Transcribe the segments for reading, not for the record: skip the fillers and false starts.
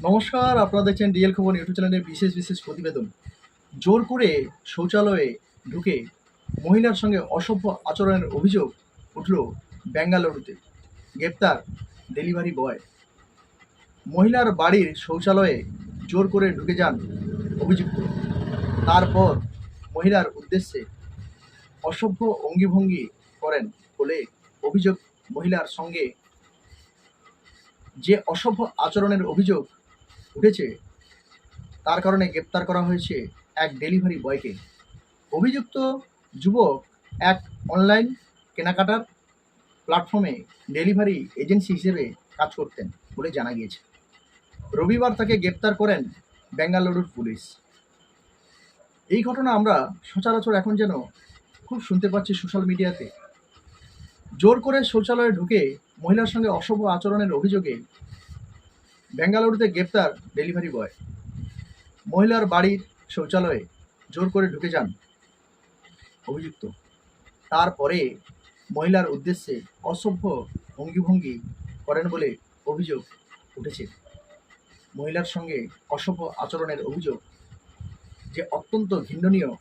নমস্কার, আপনারা দেখছেন ডিএল খবর ইউটিউব চ্যানেলের বিশেষ প্রতিবেদন। জোর করে শৌচালয়ে ঢুকে মহিলার সঙ্গে অসভ্য আচরণের অভিযোগ উঠল বেঙ্গালুরুতে। গ্রেপ্তার ডেলিভারি বয়। মহিলার বাড়ির শৌচালয়ে জোর করে ঢুকে যান অভিযুক্ত। তারপর মহিলার উদ্দেশ্যে অসভ্য অঙ্গিভঙ্গি করেন বলে অভিযোগ। মহিলার সঙ্গে যে অসভ্য আচরণের অভিযোগ উঠেছে তার কারণে গ্রেপ্তার করা হয়েছে এক ডেলিভারি বয়কে। অভিযুক্ত যুবক এক অনলাইন কেনাকাটার প্ল্যাটফর্মে ডেলিভারি এজেন্সি হিসেবে কাজ করতেন বলে জানা গিয়েছে। রবিবার তাকে গ্রেপ্তার করেন বেঙ্গালুরুর পুলিশ। এই ঘটনা আমরা সচরাচর এখন যেন খুব শুনতে পাচ্ছি সোশ্যাল মিডিয়াতে। জোর করে শৌচালয়ে ঢুকে মহিলার সঙ্গে অসভ্য আচরণের অভিযোগে বেঙ্গালুরুতে গ্রেপ্তার ডেলিভারি বয়। মহিলার বাড়ির শৌচালয়ে জোর করে ঢুকে যান অভিযুক্ত। তারপরে মহিলার উদ্দেশ্যে অসভ্য অঙ্গিভঙ্গি করেন বলে অভিযোগ উঠেছে। মহিলার সঙ্গে অসভ্য আচরণের অভিযোগ যে অত্যন্ত ঘৃণনীয়,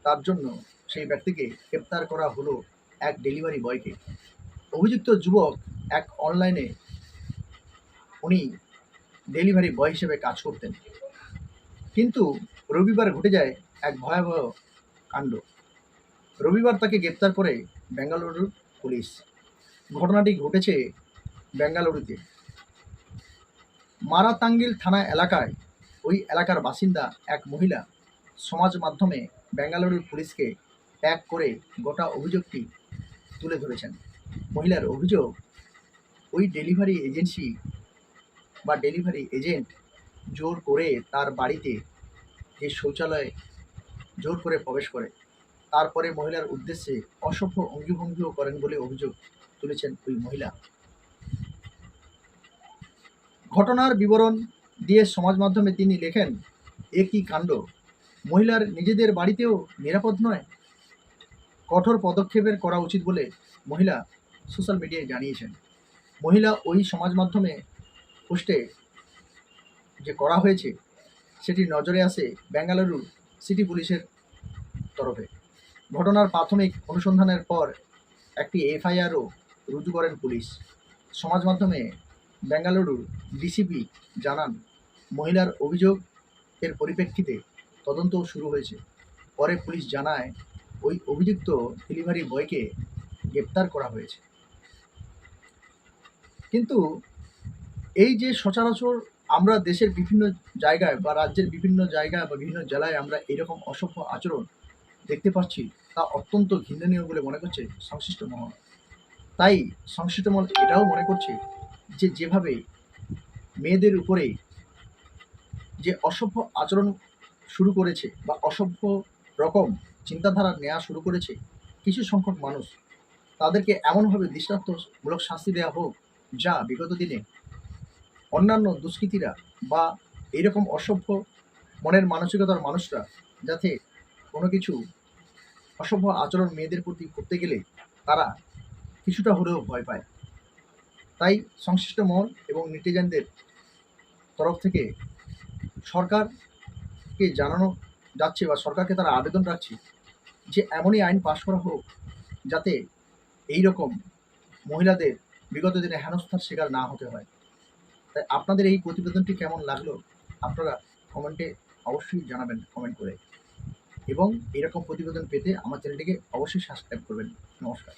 তার জন্য সেই ব্যক্তিকে গ্রেপ্তার করা হলো এক ডেলিভারি বয়কে। অভিযুক্ত যুবক এক অনলাইনে উনি ডেলিভারি বয় হিসেবে কাজ করতেন, কিন্তু রবিবার ঘটে যায় এক ভয়াবহ কাণ্ড। রবিবার তাকে গ্রেপ্তার করে বেঙ্গালুরুর পুলিশ। ঘটনাটি ঘটেছে বেঙ্গালুরুতে মারাতাঙ্গিল থানা এলাকায়। ওই এলাকার বাসিন্দা এক মহিলা সমাজ মাধ্যমে বেঙ্গালুরুর পুলিশকে ট্যাগ করে গোটা অভিযোগটি তুলে ধরেছেন। মহিলার অভিযোগ, ওই ডেলিভারি এজেন্সি বা ডেলিভারি এজেন্ট জোর করে তার বাড়িতে যে শৌচালয়ে জোর করে প্রবেশ করে, তারপরে মহিলার উদ্দেশ্যে অসভ্য অঙ্গিভঙ্গিও করেন বলে অভিযোগ তুলেছেন ওই মহিলা। ঘটনার বিবরণ দিয়ে সমাজ মাধ্যমে তিনি লেখেন, এ কী কাণ্ড! মহিলার নিজেদের বাড়িতেও নিরাপদ নয়। কঠোর পদক্ষেপের করা উচিত বলে মহিলা সোশ্যাল মিডিয়ায় জানিয়েছেন। মহিলা ওই সমাজ মাধ্যমে পোস্টে যে করা হয়েছে সেটি নজরে আসে বেঙ্গালুরু সিটি পুলিশের তরফে। ঘটনার প্রাথমিক অনুসন্ধানের পর একটি এফআইআরও রুজু করেন পুলিশ। সমাজ মাধ্যমে বেঙ্গালুরু ডিসিপি জানান, মহিলার অভিযোগের পরিপ্রেক্ষিতে তদন্তও শুরু হয়েছে। পরে পুলিশ জানায় ওই অভিযুক্ত ডেলিভারি বয়কে গ্রেপ্তার করা হয়েছে। কিন্তু এই যে সচরাচর আমরা দেশের বিভিন্ন জায়গায় বা রাজ্যের বিভিন্ন জায়গায় বা বিভিন্ন জেলায় আমরা এরকম অসভ্য আচরণ দেখতে পাচ্ছি, তা অত্যন্ত ঘৃণনীয় বলে মনে করছে সংশ্লিষ্ট মহল। তাই সংশ্লিষ্ট মহল এটাও মনে করছে যে যেভাবে মেয়েদের উপরে যে অসভ্য আচরণ শুরু করেছে বা অসভ্য রকম চিন্তাধারা নেওয়া শুরু করেছে কিছু সংখ্যক মানুষ, তাদেরকে এমনভাবে দৃষ্টান্তমূলক শাস্তি দেওয়া হোক, যা বিগত দিনে অন্যান্য দুষ্কৃতীরা বা এইরকম অসভ্য মনের মানসিকতার মানুষরা যাতে কোনো কিছু অসভ্য আচরণ মেয়েদের প্রতি করতে গেলে তারা কিছুটা হলেও ভয় পায়। তাই সংশ্লিষ্ট মহল এবং নেটিজেনদের তরফ থেকে সরকারকে জানানো যাচ্ছে বা সরকারকে তারা আবেদন রাখছে যে এমনই আইন পাশ করা হোক যাতে এই রকম মহিলাদের বিগত দিনে হেনস্থার শিকার না হতে হয়। তাই আপনাদের এই প্রতিবেদনটি কেমন লাগলো আপনারা কমেন্টে অবশ্যই জানাবেন, কমেন্ট করে। এবং এরকম প্রতিবেদন পেতে আমার চ্যানেলটিকে অবশ্যই সাবস্ক্রাইব করবেন। নমস্কার।